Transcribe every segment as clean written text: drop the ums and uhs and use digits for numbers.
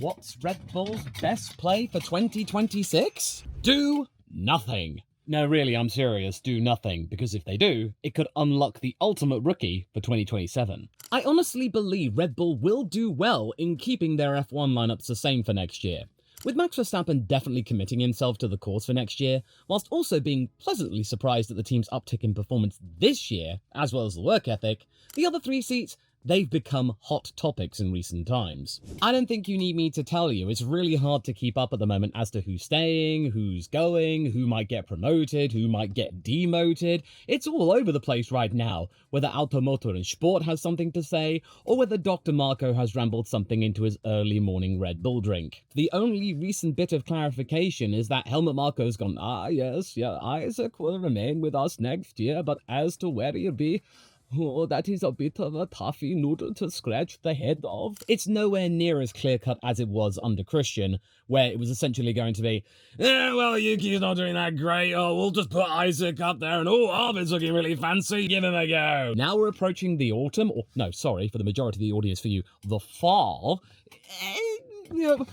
What's Red Bull's best play for 2026? Do nothing. No, really, I'm serious, do nothing, because if they do, it could unlock the ultimate rookie for 2027. I honestly believe Red Bull will do well in keeping their F1 lineups the same for next year, with Max Verstappen definitely committing himself to the course for next year, whilst also being pleasantly surprised at the team's uptick in performance this year, as well as the work ethic. The other 3 seats, they've become hot topics in recent times. I don't think you need me to tell you, it's really hard to keep up at the moment as to who's staying, who's going, who might get promoted, who might get demoted. It's all over the place right now, whether Automotor and Sport has something to say, or whether Dr. Marco has rambled something into his early morning Red Bull drink. The only recent bit of clarification is that Helmut Marko's gone, yes, Isaac will remain with us next year, but as to where he'll be, oh, that is a bit of a toughy noodle to scratch the head of. It's nowhere near as clear-cut as it was under Christian, where it was essentially going to be, well, Yuki's not doing that great, oh, we'll just put Isaac up there, and oh, Arvid's looking really fancy, give him a go. Now we're approaching the autumn, or no, sorry, for the majority of the audience, for you, the fall. You know,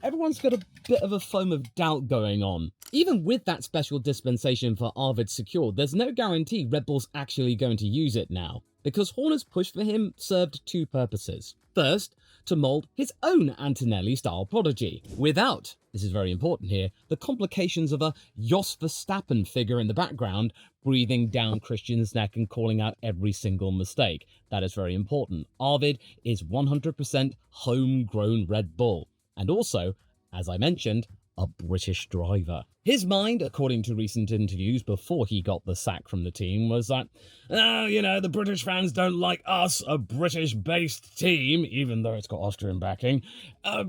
everyone's got a bit of a foam of doubt going on. Even with that special dispensation for Arvid secured, there's no guarantee Red Bull's actually going to use it now, because Horner's push for him served 2 purposes. First, to mould his own Antonelli-style prodigy, without, this is very important here, the complications of a Jos Verstappen figure in the background breathing down Christian's neck and calling out every single mistake. That is very important. Arvid is 100% homegrown Red Bull, and also, as I mentioned, a British driver. His mind, according to recent interviews before he got the sack from the team, was that, oh, you know, the British fans don't like us, a British-based team, even though it's got Austrian backing,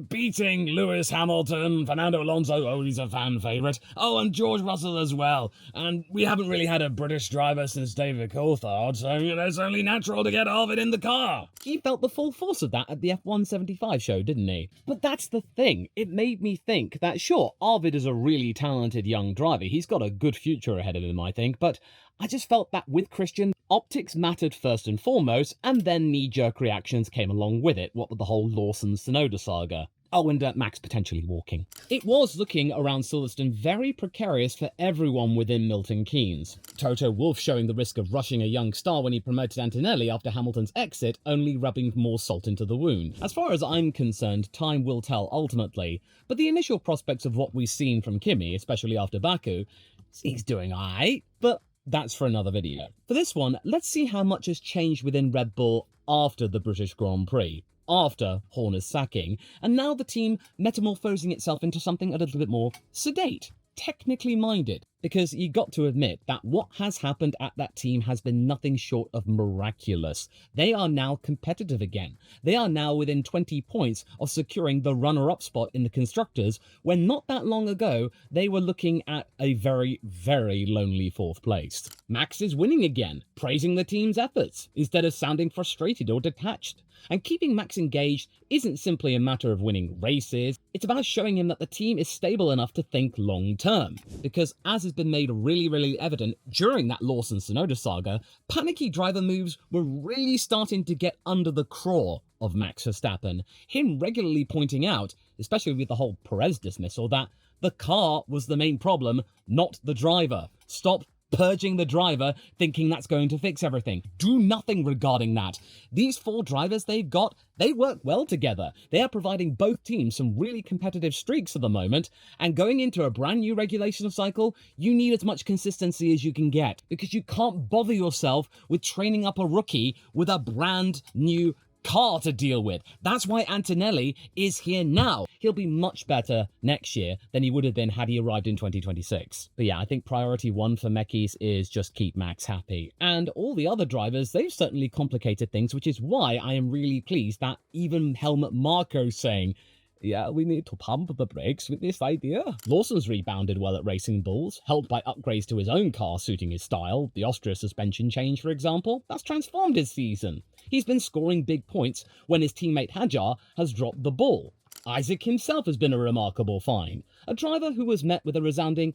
beating Lewis Hamilton, Fernando Alonso, oh, he's a fan favourite, oh, and George Russell as well, and we haven't really had a British driver since David Coulthard, so, you know, it's only natural to get Arvid in the car. He felt the full force of that at the F175 show, didn't he? But that's the thing, it made me think that, sure, Arvid is a really talented young driver. He's got a good future ahead of him, I think, but I just felt that with Christian, optics mattered first and foremost, and then knee-jerk reactions came along with it, what with the whole Lawson and Tsunoda saga. Oh, and Max potentially walking. It was looking around Silverstone very precarious for everyone within Milton Keynes. Toto Wolff showing the risk of rushing a young star when he promoted Antonelli after Hamilton's exit, only rubbing more salt into the wound. As far as I'm concerned, time will tell ultimately, but the initial prospects of what we've seen from Kimi, especially after Baku, he's doing alright, but that's for another video. For this one, let's see how much has changed within Red Bull after the British Grand Prix, after Horner's sacking, and now the team metamorphosing itself into something a little bit more sedate, technically minded, because you got to admit that what has happened at that team has been nothing short of miraculous. They are now competitive again. They are now within 20 points of securing the runner-up spot in the Constructors, when not that long ago, they were looking at a very, very lonely 4th place. Max is winning again, praising the team's efforts, instead of sounding frustrated or detached. And keeping Max engaged isn't simply a matter of winning races, it's about showing him that the team is stable enough to think long-term. Because as has been made really evident during that Lawson Tsunoda saga, panicky driver moves were really starting to get under the craw of Max Verstappen, him regularly pointing out, especially with the whole Perez dismissal, that the car was the main problem, not the driver. Stop purging the driver, thinking that's going to fix everything. Do nothing regarding that. These 4 drivers they've got, they work well together. They are providing both teams some really competitive streaks at the moment, and going into a brand new regulation cycle, you need as much consistency as you can get, because you can't bother yourself with training up a rookie with a brand new car to deal with. That's why Antonelli is here now. He'll be much better next year than he would have been had he arrived in 2026. But yeah, I think priority 1 for Mekis is just keep Max happy. And all the other drivers, they've certainly complicated things, which is why I am really pleased that even Helmut Marko's saying, yeah, we need to pump the brakes with this idea. Lawson's rebounded well at Racing Bulls, helped by upgrades to his own car suiting his style. The Austria suspension change, for example, that's transformed his season. He's been scoring big points when his teammate Hajar has dropped the ball. Isaac himself has been a remarkable find, a driver who was met with a resounding,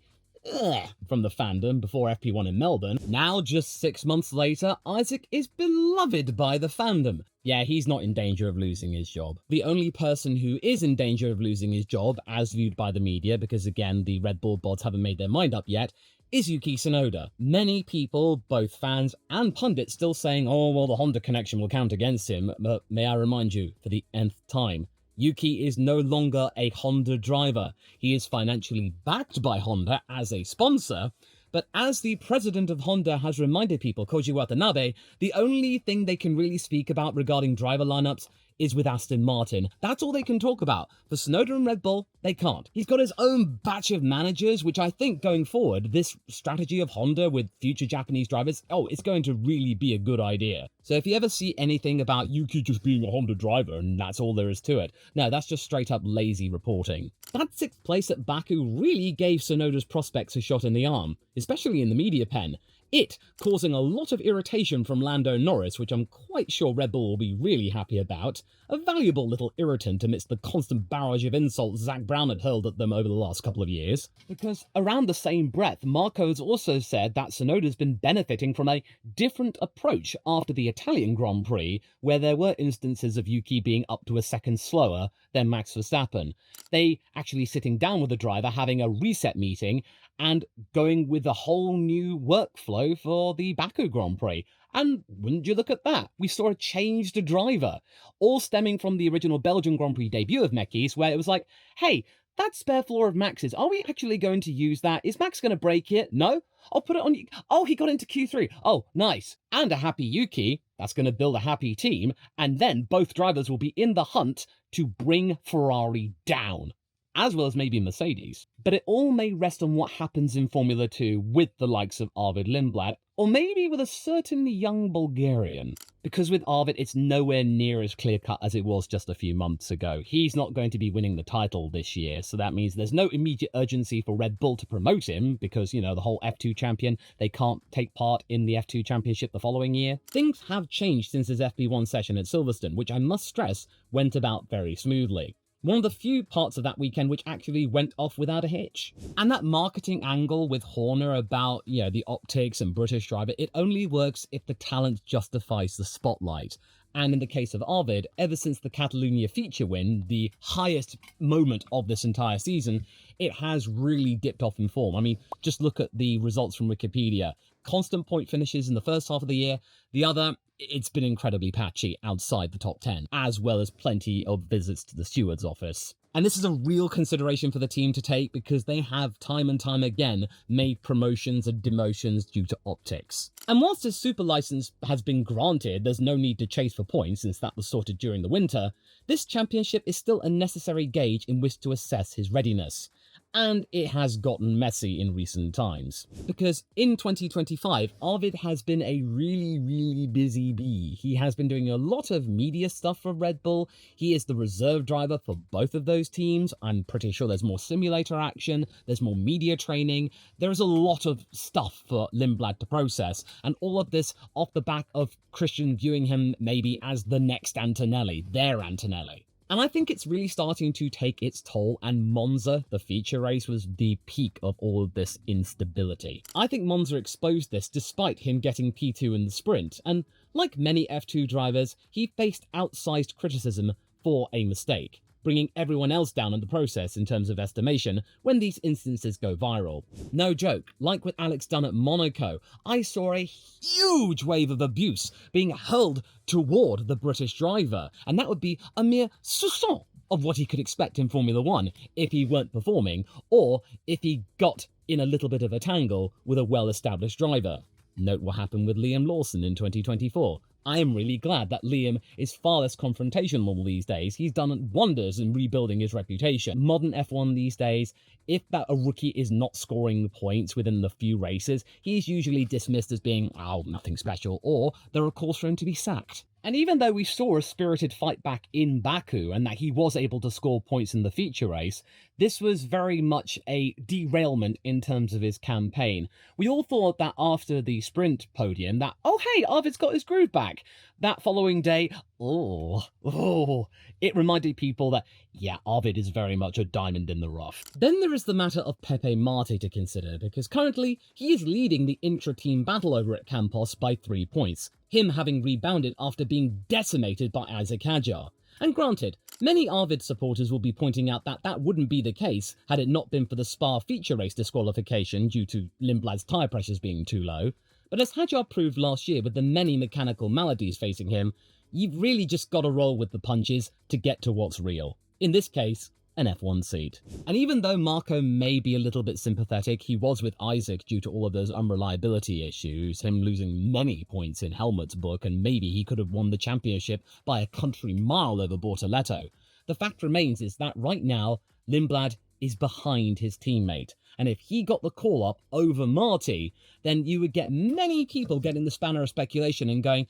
from the fandom before FP1 in Melbourne. Now, just 6 months later, Isaac is beloved by the fandom. Yeah, he's not in danger of losing his job. The only person who is in danger of losing his job, as viewed by the media, because again, the Red Bull bods haven't made their mind up yet, is Yuki Tsunoda. Many people, both fans and pundits, still saying, oh, well, the Honda connection will count against him, but may I remind you, for the nth time, Yuki is no longer a Honda driver. He is financially backed by Honda as a sponsor, but as the president of Honda has reminded people, Koji Watanabe, the only thing they can really speak about regarding driver lineups is with Aston Martin. That's all they can talk about. For Tsunoda and Red Bull, they can't. He's got his own batch of managers, which I think going forward, this strategy of Honda with future Japanese drivers, it's going to really be a good idea. So if you ever see anything about Yuki just being a Honda driver and that's all there is to it, no, that's just straight up lazy reporting. That 6th place at Baku really gave Tsunoda's prospects a shot in the arm, especially in the media pen. It causing a lot of irritation from Lando Norris, which I'm quite sure Red Bull will be really happy about. A valuable little irritant amidst the constant barrage of insults Zach Brown had hurled at them over the last couple of years. Because around the same breath, Marco's also said that Tsunoda's been benefiting from a different approach after the Italian Grand Prix, where there were instances of Yuki being up to a second slower than Max Verstappen. They actually sitting down with the driver, having a reset meeting, and going with a whole new workflow for the Baku Grand Prix. And wouldn't you look at that? We saw a changed driver, all stemming from the original Belgian Grand Prix debut of Mekis, where it was like, hey, that spare floor of Max's, are we actually going to use that? Is Max going to break it? No? I'll put it on. Oh, he got into Q3. Oh, nice. And a happy Yuki. That's going to build a happy team. And then both drivers will be in the hunt to bring Ferrari down, as well as maybe Mercedes. But it all may rest on what happens in Formula 2 with the likes of Arvid Lindblad, or maybe with a certain young Bulgarian. Because with Arvid, it's nowhere near as clear-cut as it was just a few months ago. He's not going to be winning the title this year, so that means there's no immediate urgency for Red Bull to promote him, because, the whole F2 champion, they can't take part in the F2 championship the following year. Things have changed since his FP1 session at Silverstone, which I must stress went about very smoothly. One of the few parts of that weekend which actually went off without a hitch. And that marketing angle with Horner about, the optics and British driver, it only works if the talent justifies the spotlight. And in the case of Arvid, ever since the Catalunya feature win, the highest moment of this entire season, it has really dipped off in form. I mean, just look at the results from Wikipedia. Constant point finishes in the first half of the year. The other, it's been incredibly patchy outside the top 10, as well as plenty of visits to the steward's office. And this is a real consideration for the team to take, because they have time and time again made promotions and demotions due to optics. And whilst his super license has been granted, there's no need to chase for points since that was sorted during the winter, this championship is still a necessary gauge in which to assess his readiness. And it has gotten messy in recent times. Because in 2025, Arvid has been a really busy bee. He has been doing a lot of media stuff for Red Bull. He is the reserve driver for both of those teams. I'm pretty sure there's more simulator action, there's more media training. There's a lot of stuff for Lindblad to process. And all of this off the back of Christian viewing him maybe as the next Antonelli, their Antonelli. And I think it's really starting to take its toll, and Monza, the feature race, was the peak of all of this instability. I think Monza exposed this despite him getting P2 in the sprint, and like many F2 drivers, he faced outsized criticism for a mistake, bringing everyone else down in the process in terms of estimation when these instances go viral. No joke, like with Alex Dunn at Monaco, I saw a huge wave of abuse being hurled toward the British driver, and that would be a mere soupçon of what he could expect in Formula 1 if he weren't performing, or if he got in a little bit of a tangle with a well-established driver. Note what happened with Liam Lawson in 2024. I am really glad that Liam is far less confrontational these days. He's done wonders in rebuilding his reputation. Modern F1 these days, if a rookie is not scoring points within the few races, he's usually dismissed as being, nothing special, or there are calls for him to be sacked. And even though we saw a spirited fight back in Baku and that he was able to score points in the feature race, this was very much a derailment in terms of his campaign. We all thought that after the sprint podium that, oh hey, Arvid's got his groove back. That following day, it reminded people that, yeah, Arvid is very much a diamond in the rough. Then there is the matter of Pepe Marte to consider, because currently he is leading the intra-team battle over at Campos by 3 points, him having rebounded after being decimated by Isaac Hadjar. And granted, many Arvid supporters will be pointing out that that wouldn't be the case had it not been for the Spa feature race disqualification due to Lindblad's tyre pressures being too low. But as Hadjar proved last year with the many mechanical maladies facing him, you've really just got to roll with the punches to get to what's real. In this case, an F1 seat. And even though Marco may be a little bit sympathetic, he was with Isaac due to all of those unreliability issues, him losing many points in Helmut's book, and maybe he could have won the championship by a country mile over Bortoletto. The fact remains is that right now, Lindblad is behind his teammate. And if he got the call-up over Marty, then you would get many people getting the spanner of speculation and going,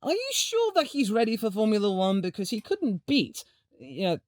are you sure that he's ready for Formula One? Because he couldn't beat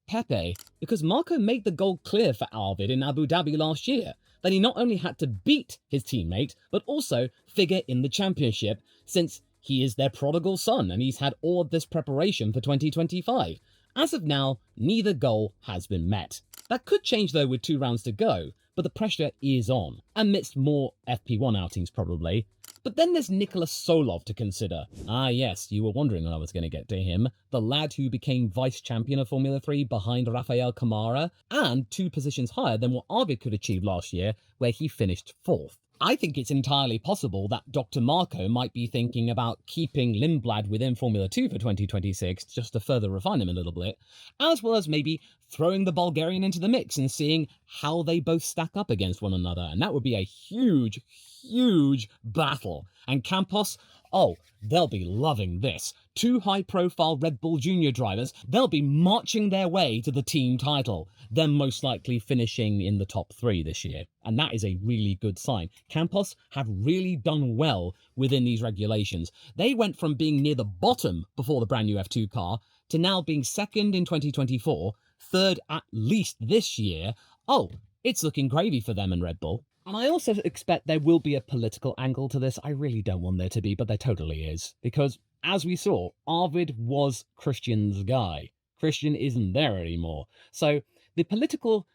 Pepe, because Marco made the goal clear for Arvid in Abu Dhabi last year, that he not only had to beat his teammate, but also figure in the championship, since he is their prodigal son and he's had all of this preparation for 2025. As of now, neither goal has been met. That could change though with 2 rounds to go, but the pressure is on, amidst more FP1 outings probably. But then there's Nikola Tsolov to consider. Ah yes, you were wondering when I was going to get to him. The lad who became vice-champion of Formula 3 behind Rafael Camara, and 2 positions higher than what Arvid could achieve last year, where he finished 4th. I think it's entirely possible that Dr. Marco might be thinking about keeping Lindblad within Formula 2 for 2026, just to further refine him a little bit, as well as maybe throwing the Bulgarian into the mix and seeing how they both stack up against one another. And that would be a huge, huge battle. And Campos, oh, they'll be loving this. 2 high-profile Red Bull Junior drivers, they'll be marching their way to the team title, them most likely finishing in the top 3 this year. And that is a really good sign. Campos have really done well within these regulations. They went from being near the bottom before the brand new F2 car to now being 2nd in 2024, 3rd at least this year. Oh, it's looking gravy for them and Red Bull. And I also expect there will be a political angle to this. I really don't want there to be, but there totally is. Because, as we saw, Arvid was Christian's guy. Christian isn't there anymore. So, the political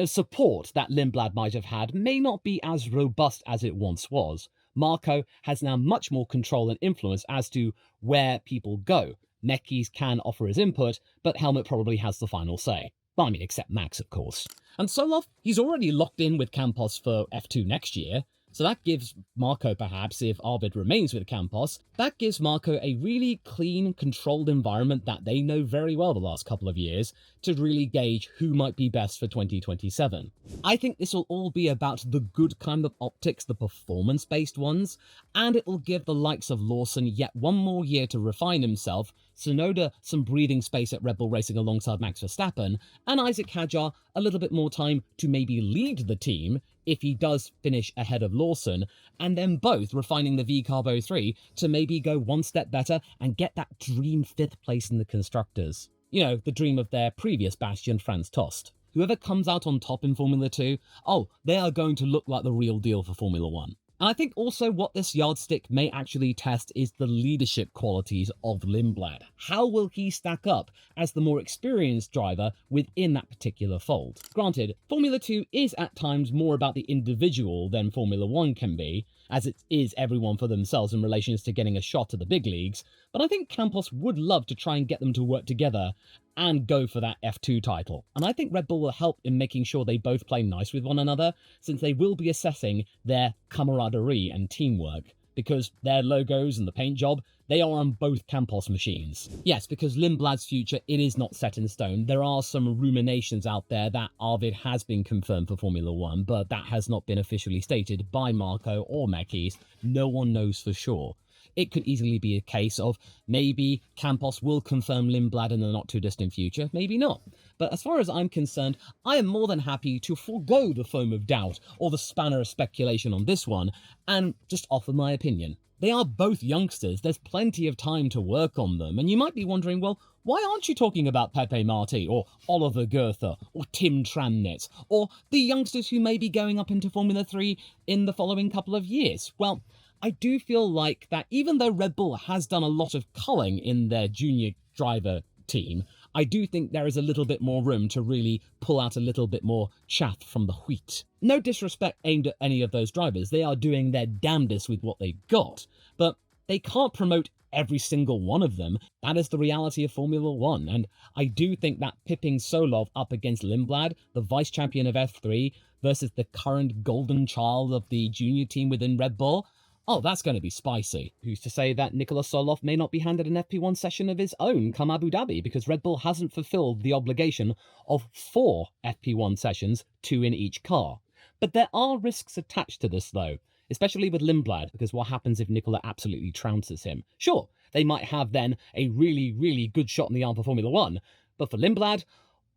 support that Lindblad might have had may not be as robust as it once was. Marco has now much more control and influence as to where people go. Mekis can offer his input, but Helmut probably has the final say. Well, I mean, except Max, of course. And Tsolov, he's already locked in with Campos for F2 next year, so that gives Marco, perhaps, if Arvid remains with Campos, that gives Marco a really clean, controlled environment that they know very well the last couple of years to really gauge who might be best for 2027. I think this will all be about the good kind of optics, the performance-based ones, and it will give the likes of Lawson yet one more year to refine himself, Tsunoda some breathing space at Red Bull Racing alongside Max Verstappen, and Isaac Hadjar a little bit more time to maybe lead the team if he does finish ahead of Lawson, and then both refining the V-Carbo 3 to maybe go one step better and get that dream 5th place in the Constructors. You know, the dream of their previous bastion, Franz Tost. Whoever comes out on top in Formula 2, oh, they are going to look like the real deal for Formula 1. And I think also what this yardstick may actually test is the leadership qualities of Lindblad. How will he stack up as the more experienced driver within that particular fold? Granted, Formula 2 is at times more about the individual than Formula 1 can be, as it is everyone for themselves in relation to getting a shot at the big leagues, but I think Campos would love to try and get them to work together and go for that F2 title. And I think Red Bull will help in making sure they both play nice with one another, since they will be assessing their camaraderie and teamwork, because their logos and the paint job, they are on both Campos machines. Yes, because Lindblad's future, it is not set in stone. There are some ruminations out there that Arvid has been confirmed for Formula 1, but that has not been officially stated by Marco or Mekis. No one knows for sure. It could easily be a case of maybe Campos will confirm Lindblad in the not-too-distant future, maybe not. But as far as I'm concerned, I am more than happy to forego the foam of doubt or the spanner of speculation on this one and just offer my opinion. They are both youngsters, there's plenty of time to work on them, and you might be wondering, well, why aren't you talking about Pepe Marti, or Oliver Goethe, or Tim Tramnitz, or the youngsters who may be going up into Formula 3 in the following couple of years? Well, I do feel like that even though Red Bull has done a lot of culling in their junior driver team, I do think there is a little bit more room to really pull out a little bit more chaff from the wheat. No disrespect aimed at any of those drivers, they are doing their damnedest with what they've got, but they can't promote every single one of them. That is the reality of Formula 1, and I do think that pipping Tsolov up against Lindblad, the vice champion of F3, versus the current golden child of the junior team within Red Bull, oh, that's going to be spicy. Who's to say that Nikola Tsolov may not be handed an FP1 session of his own come Abu Dhabi, because Red Bull hasn't fulfilled the obligation of 4 FP1 sessions, 2 in each car. But there are risks attached to this though, especially with Lindblad, because what happens if Nikola absolutely trounces him? Sure, they might have then a really, really good shot in the arm for Formula 1, but for Lindblad,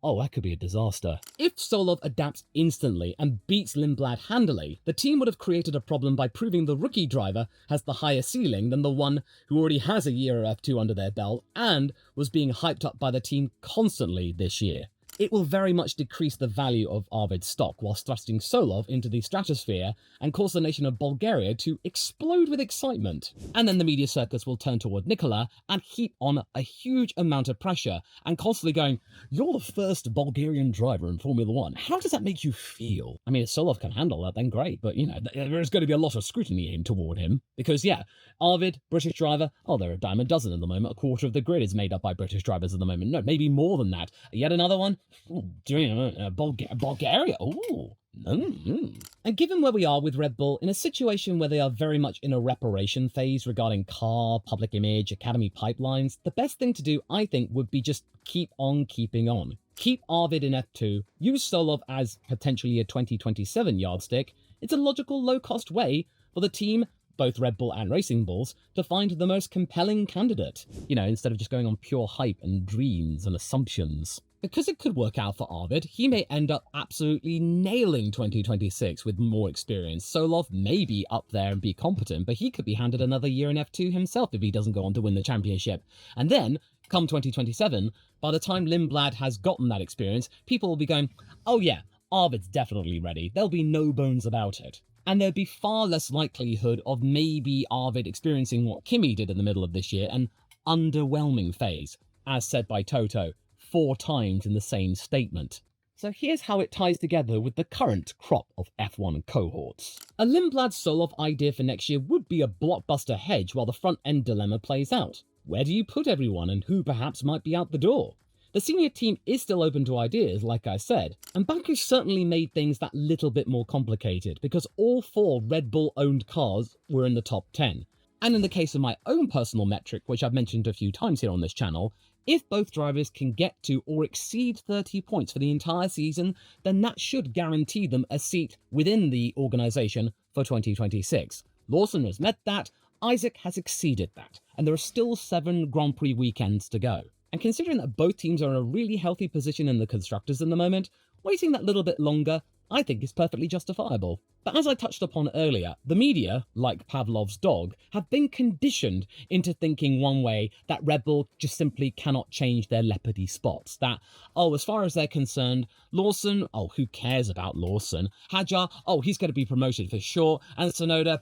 oh, that could be a disaster. If Tsolov adapts instantly and beats Lindblad handily, the team would have created a problem by proving the rookie driver has the higher ceiling than the one who already has a year of F2 under their belt and was being hyped up by the team constantly this year. It will very much decrease the value of Arvid's stock whilst thrusting Tsolov into the stratosphere and cause the nation of Bulgaria to explode with excitement. And then the media circus will turn toward Nikola and heap on a huge amount of pressure and constantly going, "You're the first Bulgarian driver in Formula 1. How does that make you feel?" I mean, if Tsolov can handle that, then great, but you know, there's going to be a lot of scrutiny aimed toward him. Because yeah, Arvid, British driver, oh, there are a dime a dozen at the moment. A quarter of the grid is made up by British drivers at the moment. No, maybe more than that. Yet another one, Bulgaria. Ooh. And given where we are with Red Bull, in a situation where they are very much in a reparation phase regarding car, public image, academy pipelines, the best thing to do, I think, would be just keep on keeping on. Keep Arvid in F2, use Tsolov as potentially a 2027 yardstick. It's a logical, low-cost way for the team, both Red Bull and Racing Bulls, to find the most compelling candidate. You know, instead of just going on pure hype and dreams and assumptions. Because it could work out for Arvid, he may end up absolutely nailing 2026 with more experience. Tsolov may be up there and be competent, but he could be handed another year in F2 himself if he doesn't go on to win the championship. And then, come 2027, by the time Lindblad has gotten that experience, people will be going, oh yeah, Arvid's definitely ready. There'll be no bones about it. And there'd be far less likelihood of maybe Arvid experiencing what Kimi did in the middle of this year, an underwhelming phase, as said by Toto 4 times in the same statement. So here's how it ties together with the current crop of F1 cohorts. A Lindblad-Tsolov idea for next year would be a blockbuster hedge while the front-end dilemma plays out. Where do you put everyone and who perhaps might be out the door? The senior team is still open to ideas, like I said, and Baku certainly made things that little bit more complicated because all 4 Red Bull-owned cars were in the top 10. And in the case of my own personal metric, which I've mentioned a few times here on this channel, if both drivers can get to or exceed 30 points for the entire season, then that should guarantee them a seat within the organisation for 2026. Lawson has met that, Isaac has exceeded that, and there are still 7 Grand Prix weekends to go. And considering that both teams are in a really healthy position in the Constructors at the moment, waiting that little bit longer, I think is perfectly justifiable. But as I touched upon earlier, the media, like Pavlov's dog, have been conditioned into thinking one way, that Red Bull just simply cannot change their leopardy spots. That, oh, as far as they're concerned, Lawson, oh, who cares about Lawson? Hadjar, oh, he's going to be promoted for sure. And Tsunoda,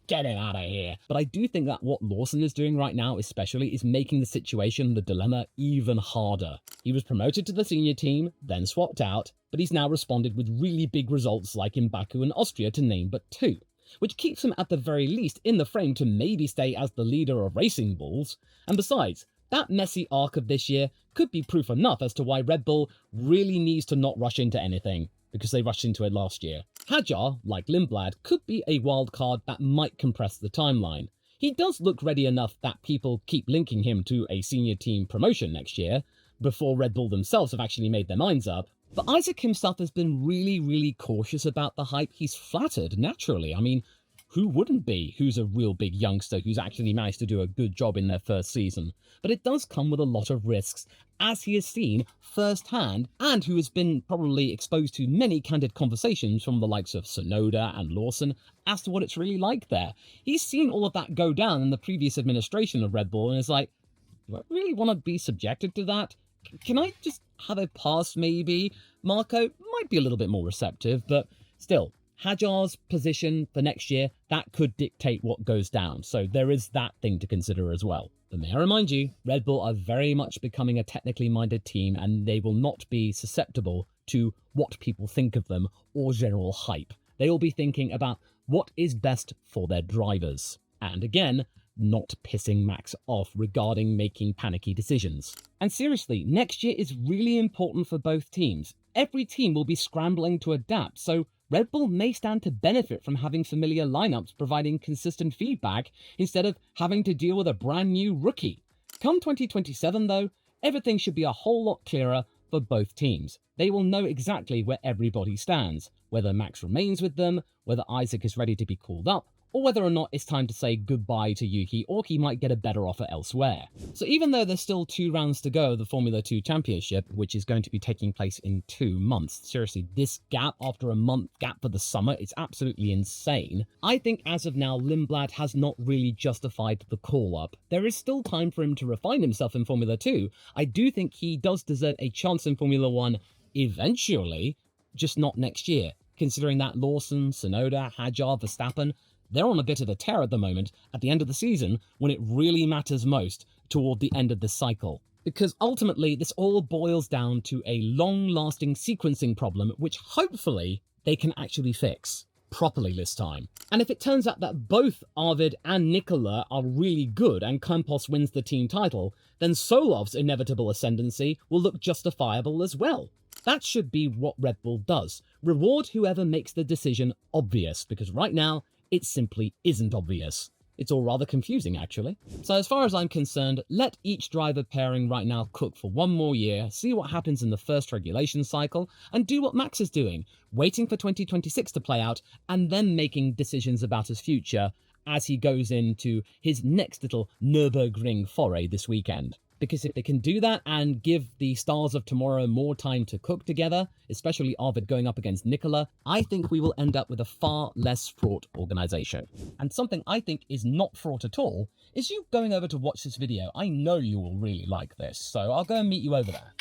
get him out of here. But I do think that what Lawson is doing right now, especially, is making the situation, the dilemma, even harder. He was promoted to the senior team, then swapped out, but he's now responded with really big results like in Baku and Austria, to name but 2, which keeps him at the very least in the frame to maybe stay as the leader of Racing Bulls. And besides, that messy arc of this year could be proof enough as to why Red Bull really needs to not rush into anything, because they rushed into it last year. Hadjar, like Lindblad, could be a wild card that might compress the timeline. He does look ready enough that people keep linking him to a senior team promotion next year, before Red Bull themselves have actually made their minds up. But Isaac himself has been really cautious about the hype. He's flattered, naturally. I mean, who wouldn't be? Who's a real big youngster who's actually managed to do a good job in their first season? But it does come with a lot of risks, as he has seen firsthand, and who has been probably exposed to many candid conversations from the likes of Tsunoda and Lawson as to what it's really like there. He's seen all of that go down in the previous administration of Red Bull and is like, do I really want to be subjected to that? Can I just have a pass maybe? Marco might be a little bit more receptive, but still, Hadjar's position for next year, that could dictate what goes down. So there is that thing to consider as well. But may I remind you, Red Bull are very much becoming a technically minded team, and they will not be susceptible to what people think of them or general hype. They will be thinking about what is best for their drivers. And again, not pissing Max off regarding making panicky decisions. And seriously, next year is really important for both teams. Every team will be scrambling to adapt, so Red Bull may stand to benefit from having familiar lineups providing consistent feedback instead of having to deal with a brand new rookie. Come 2027 though, everything should be a whole lot clearer for both teams. They will know exactly where everybody stands, whether Max remains with them, whether Isaac is ready to be called up, or whether or not it's time to say goodbye to Yuki, or he might get a better offer elsewhere. So even though there's still 2 rounds to go of the Formula 2 Championship, which is going to be taking place in 2 months, seriously, this gap after a month gap for the summer is absolutely insane. I think as of now, Lindblad has not really justified the call-up. There is still time for him to refine himself in Formula 2. I do think he does deserve a chance in Formula 1 eventually, just not next year, considering that Lawson, Tsunoda, Hadjar, Verstappen, they're on a bit of a tear at the moment, at the end of the season, when it really matters most, toward the end of the cycle. Because ultimately, this all boils down to a long-lasting sequencing problem, which hopefully they can actually fix properly this time. And if it turns out that both Arvid and Nikola are really good and Campos wins the team title, then Tsolov's inevitable ascendancy will look justifiable as well. That should be what Red Bull does. Reward whoever makes the decision obvious, because right now, it simply isn't obvious. It's all rather confusing, actually. So as far as I'm concerned, let each driver pairing right now cook for 1 more year, see what happens in the first regulation cycle, and do what Max is doing, waiting for 2026 to play out, and then making decisions about his future as he goes into his next little Nürburgring foray this weekend. Because if they can do that and give the stars of tomorrow more time to cook together, especially Arvid going up against Nikola, I think we will end up with a far less fraught organisation. And something I think is not fraught at all is you going over to watch this video. I know you will really like this, so I'll go and meet you over there.